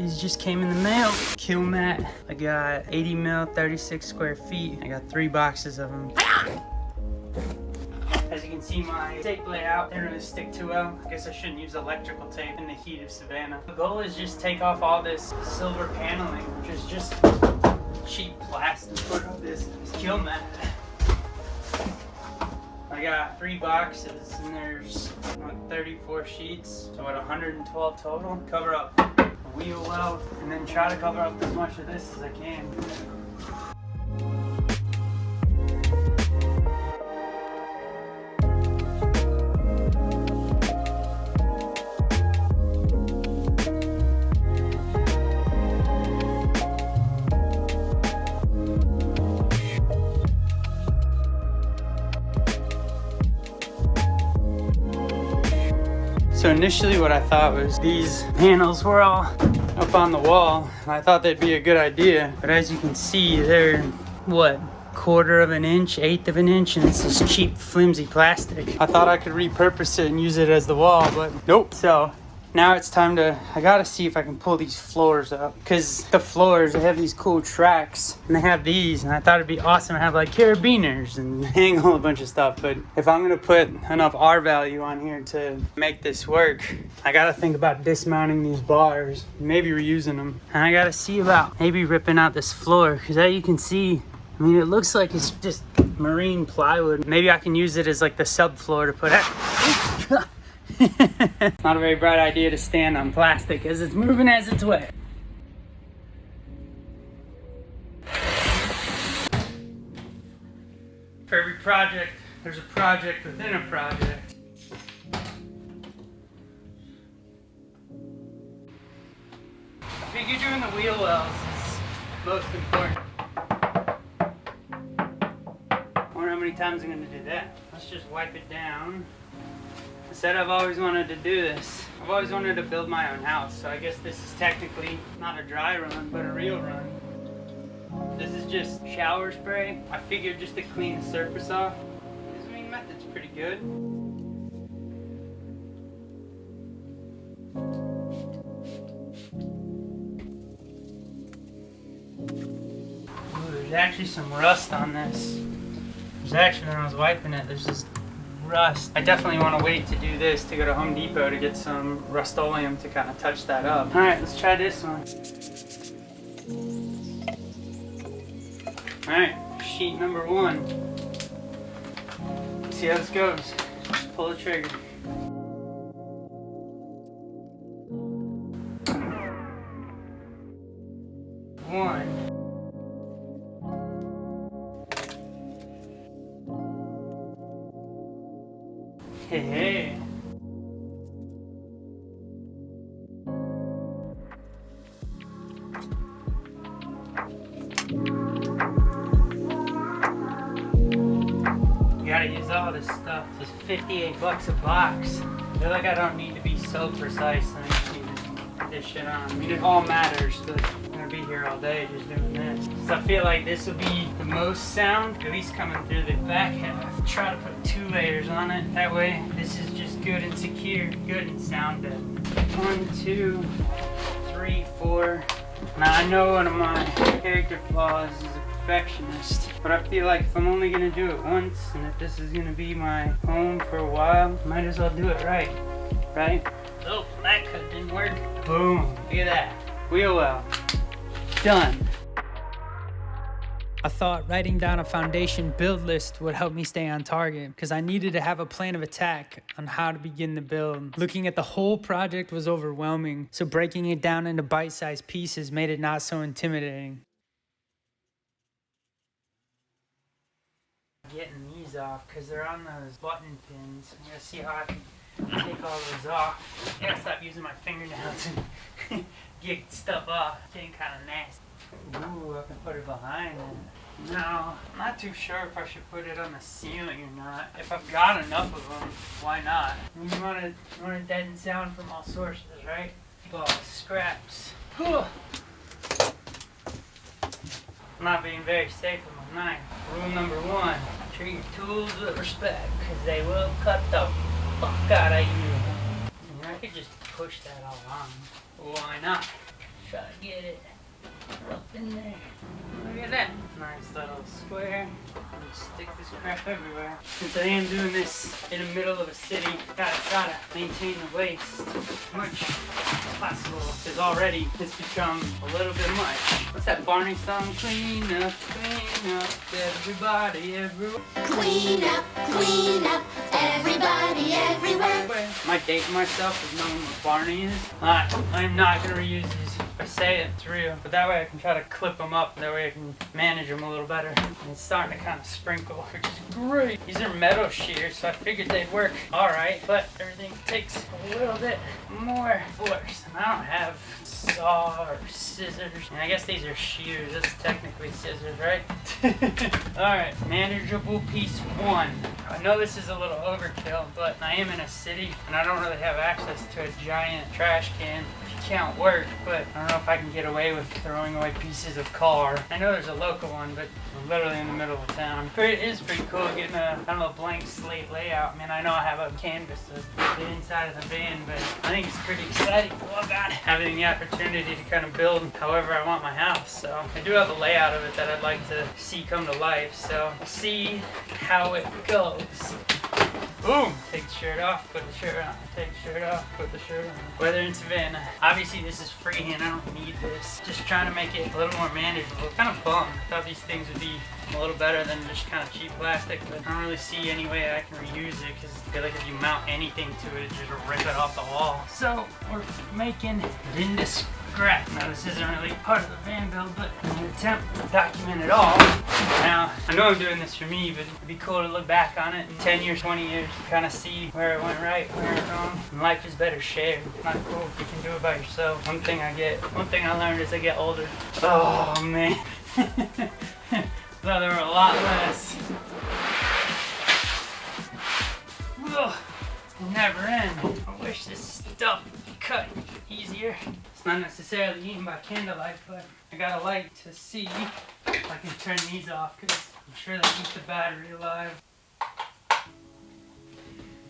These just came in the mail. Kilmat. I got 80 mil, 36 square feet. I got 3 boxes of them. As you can see, my tape layout didn't really stick too well. I guess I shouldn't use electrical tape in the heat of Savannah. The goal is just take off all this silver paneling, which is just cheap plastic. This is Kilmat. I got 3 boxes and there's 34 sheets, so what, 112 total. Cover up the wheel well, and then try to cover up as much of this as I can. So initially what I thought was these panels were all up on the wall. I thought they'd be a good idea, but as you can see, they're what, 1/4 of an inch, 1/8 of an inch, and it's this cheap flimsy plastic. I thought I could repurpose it and use it as the wall, but nope. So now it's time to, I gotta see if I can pull these floors up, because the floors, they have these cool tracks and they have these, and I thought it'd be awesome to have like carabiners and hang a bunch of stuff. But if I'm gonna put enough R value on here to make this work, I gotta think about dismounting these bars, maybe reusing them, and I gotta see about maybe ripping out this floor, because as you can see, I mean, it looks like it's just marine plywood. Maybe I can use it as like the subfloor to put out. It's not a very bright idea to stand on plastic as it's moving as it's wet. For every project, there's a project within a project. I figure doing the wheel wells is most important. I wonder how many times I'm going to do that. Let's just wipe it down. I said I've always wanted to do this. I've always wanted to build my own house, so I guess this is technically not a dry run, but a real run. This is just shower spray. I figured just to clean the surface off. This method's pretty good. Ooh, there's actually some rust on this. There's actually, when I was wiping it, there's this rust. I definitely want to wait to do this, to go to Home Depot to get some Rust-Oleum to kind of touch that up. Alright, let's try this one. Alright, sheet number 1. Let's see how this goes. Just pull the trigger. One. Hey. You gotta use all this stuff. It's $58 a box. I feel like I don't need to be so precise. I just need to put this shit on. I mean, it all matters, but I'm gonna be here all day just doing this. So I feel like this will be the most sound, at least coming through the back half. Try to put 2 layers on it. That way, this is just good and secure, good and sound dead. 1, 2, 3, 4. Now I know one of my character flaws is a perfectionist, but I feel like if I'm only gonna do it once, and if this is gonna be my home for a while, might as well do it right, right? Oh, that cut didn't work. Boom, look at that. Wheel well, done. I thought writing down a foundation build list would help me stay on target, because I needed to have a plan of attack on how to begin the build. Looking at the whole project was overwhelming, so breaking it down into bite-sized pieces made it not so intimidating. Getting these off because they're on those button pins. I'm gonna see how I can take all those off. I gotta stop using my fingernails and get stuff off. It's getting kind of nasty. Ooh, I can put it behind it. No, I'm not too sure if I should put it on the ceiling or not. If I've got enough of them, why not? I mean, you want to deaden sound from all sources, right? Ball scraps. Whew. I'm not being very safe with my knife. Rule number 1, treat your tools with respect, because they will cut the fuck out of you. I mean, I could just push that all on. Why not? Try to get it up in there. Look at that. Nice little square. Stick this crap everywhere. Since I am doing this in the middle of a city, gotta try to maintain the waste as much as possible. Because already it's become a little bit much. What's that Barney song? Clean up, everybody, everywhere. Clean up, everybody, everywhere. Am I dating myself with knowing what Barney is? I'm not gonna reuse these. If I say it, it's real. But that way I can try to clip them up. That way I can manage them a little better. And it's starting to kind of sprinkle, which is great. These are metal shears, so I figured they'd work alright. But everything takes a little bit more force. And I don't have saw or scissors. And I guess these are shears. That's technically scissors, right? Alright, manageable piece 1. I know this is a little overkill, but I am in a city and I don't really have access to a giant trash can. Can't work, but I don't know if I can get away with throwing away pieces of car. I know there's a local one, but I'm literally in the middle of town. But it is pretty cool getting a kind of a blank slate layout. I mean, I know I have a canvas of the inside of the van, but I think it's pretty exciting. Oh God, having the opportunity to kind of build however I want my house. So I do have a layout of it that I'd like to see come to life. So we'll see how it goes. Boom! Take the shirt off, put the shirt on. Take the shirt off, put the shirt on. Whether it's Savannah. Obviously this is freehand, I don't need this. Just trying to make it a little more manageable. Kind of bummed. I thought these things would be a little better than just kind of cheap plastic, but I don't really see any way I can reuse it because I feel like if you mount anything to it, just rip it off the wall. So we're making it into scrap. Now this isn't really part of the van build, but an attempt to document it all. Now, I know I'm doing this for me, but it'd be cool to look back on it in 10 years, 20 years, kind of see where it went right, where it went wrong. And life is better shared. It's not cool if you can do it by yourself. One thing I learned as I get older. Oh man. Thought there were a lot less. Ugh, never end. I wish this stuff would cut easier. It's not necessarily eaten by candlelight, but I got a light to see if I can turn these off because I'm sure they keep the battery alive.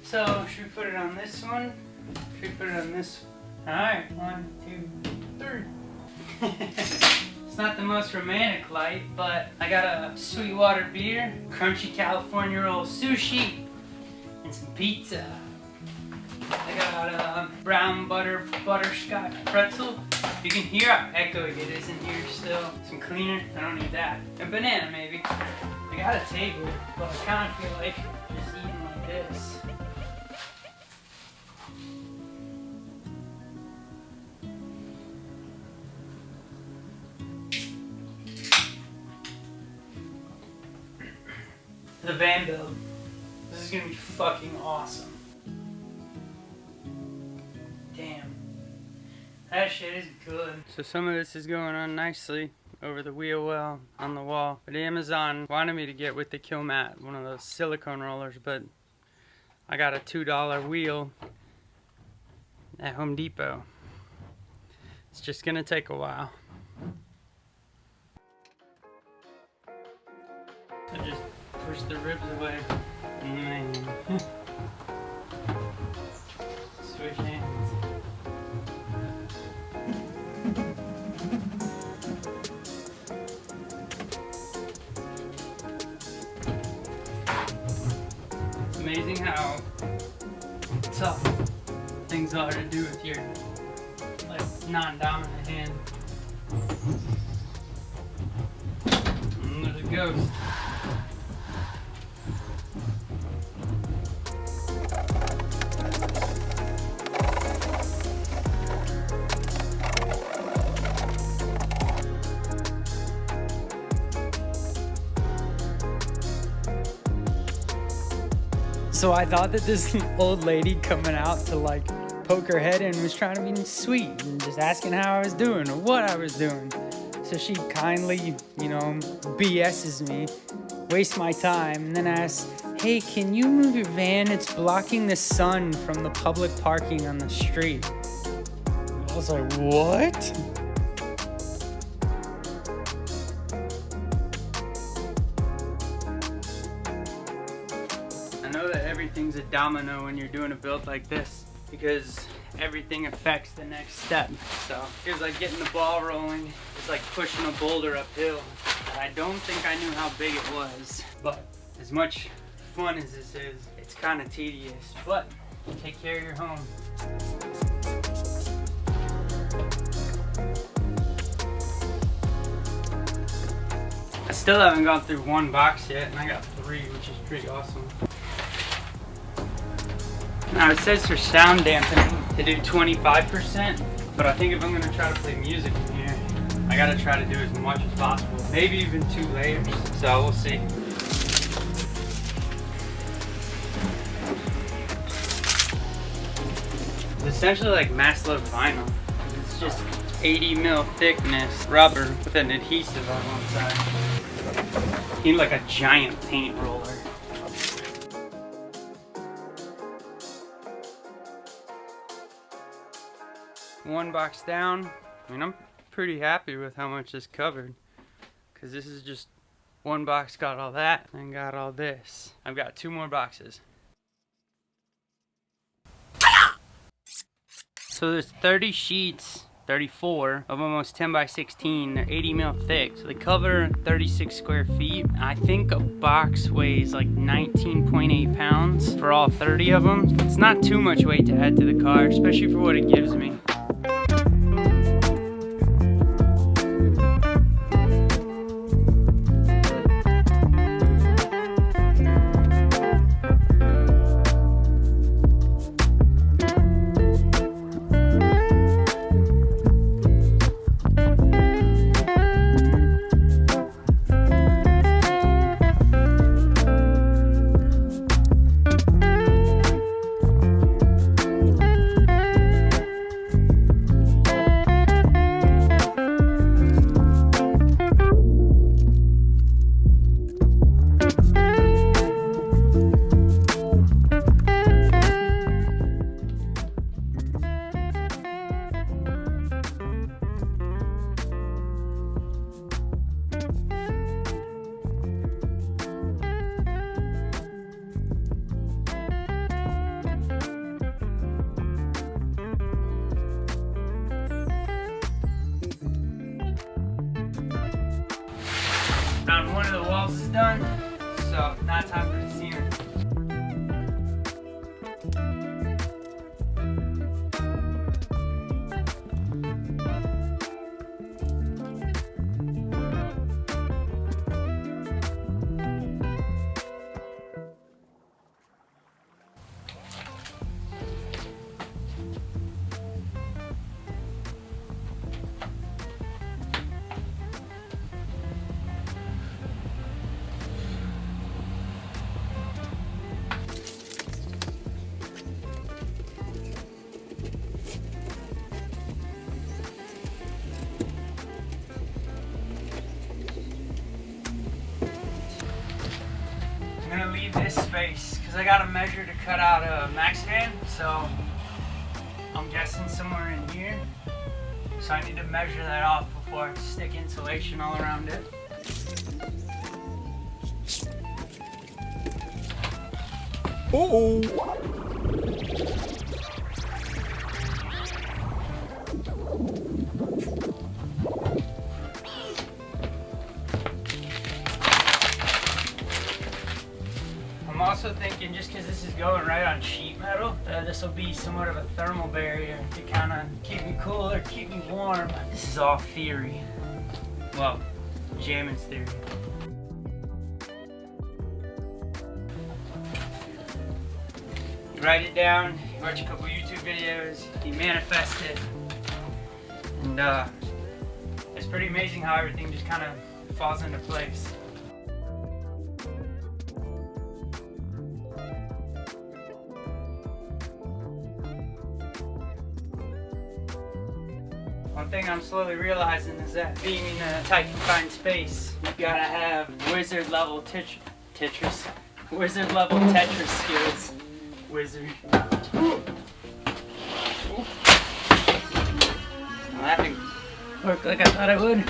So, should we put it on this one? Should we put it on this one? Alright, 1, 2, 3. It's not the most romantic light, but I got a Sweetwater beer, crunchy California roll sushi, and some pizza. I got a brown butterscotch pretzel. You can hear how echoey it is in here still. Some cleaner, I don't need that. A banana maybe. I got a table, but I kind of feel like just eating like this. The van build. This is gonna be fucking awesome. Damn. That shit is good. So some of this is going on nicely over the wheel well on the wall. But Amazon wanted me to get with the Kilmat, one of those silicone rollers, but I got a $2 wheel at Home Depot. It's just gonna take a while. So just push the ribs away. Man. Switch hands. It's amazing how tough things are to do with your like non-dominant hand. And there's a ghost. So I thought that this old lady coming out to like poke her head in was trying to be sweet and just asking how I was doing or what I was doing. So she kindly, you know, BS's me, wastes my time, and then asks, hey, can you move your van? It's blocking the sun from the public parking on the street. I was like, what? I know that everything's a domino when you're doing a build like this because everything affects the next step. So it was like getting the ball rolling. It's like pushing a boulder uphill. I don't think I knew how big it was, but as much fun as this is, it's kind of tedious, but take care of your home. I still haven't gone through one box yet, and I got 3, which is pretty awesome. Now it says for sound dampening to do 25%, but I think if I'm gonna try to play music in here, I gotta try to do as much as possible. Maybe even 2 layers, so we'll see. It's essentially like mass load vinyl. It's just 80 mil thickness rubber with an adhesive on one side. You need like a giant paint roller. One box down. I mean, I'm pretty happy with how much this covered, because this is just one box got all that and got all this. I've got 2 more boxes. So there's 30 sheets, 34 of almost 10 by 16. They're 80 mil thick, so they cover 36 square feet. I think a box weighs like 19.8 pounds for all 30 of them. It's not too much weight to add to the car, especially for what it gives me. Now one of the walls is done, so now time for the ceiling. I'm gonna leave this space because I got a measure to cut out a max fan, so I'm guessing somewhere in here. So I need to measure that off before I stick insulation all around it. Oh. I'm also thinking, just because this is going right on sheet metal, this will be somewhat of a thermal barrier to kind of keep me cool or keep me warm. This is all theory. Well, Benjammin's theory. You write it down, you watch a couple YouTube videos, you manifest it, and it's pretty amazing how everything just kind of falls into place. One thing I'm slowly realizing is that being in a tight confined space, you've got to have wizard level Tetris skills. Wizard. Well, that didn't work like I thought it would.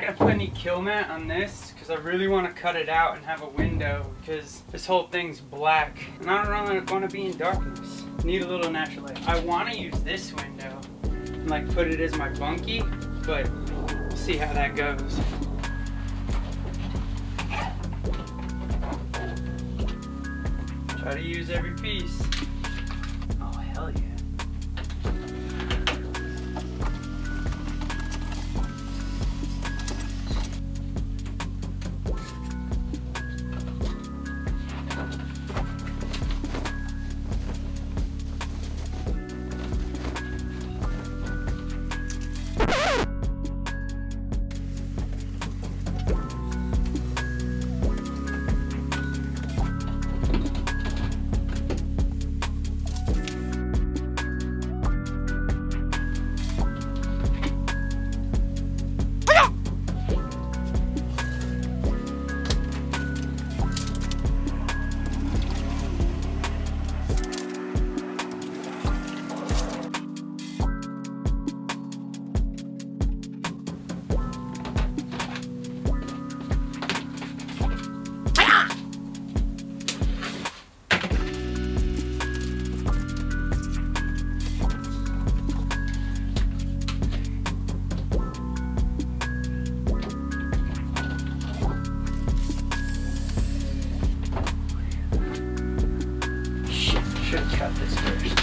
gonna put any Kilmat on this because I really want to cut it out and have a window because this whole thing's black and I don't really want to be in darkness. Need a little natural light. I want to use this window and like put it as my bunkie, but we'll see how that goes. Try to use every piece. Oh, hell yeah. Should cut this first.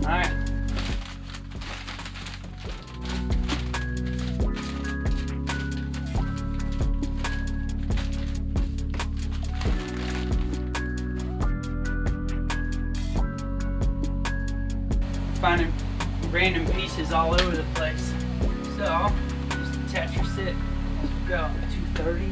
Alright. Finding random pieces all over the place. So, just attach your sit. Let's go. 230.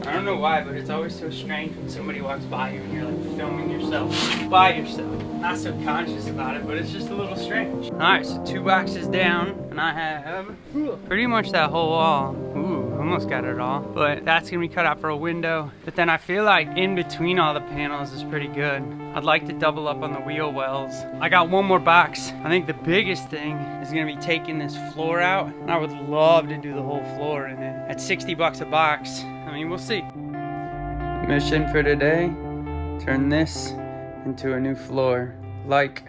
I don't know why, but it's always so strange when somebody walks by you and you're like filming yourself by yourself. Not subconscious about it, but it's just a little strange. Alright, so 2 boxes down, and I have pretty much that whole wall. Ooh, almost got it all. But that's gonna be cut out for a window. But then I feel like in between all the panels is pretty good. I'd like to double up on the wheel wells. I got one more box. I think the biggest thing is gonna be taking this floor out. And I would love to do the whole floor in it. At 60 bucks a box, I mean, we'll see. Mission for today, turn this into a new floor. Like,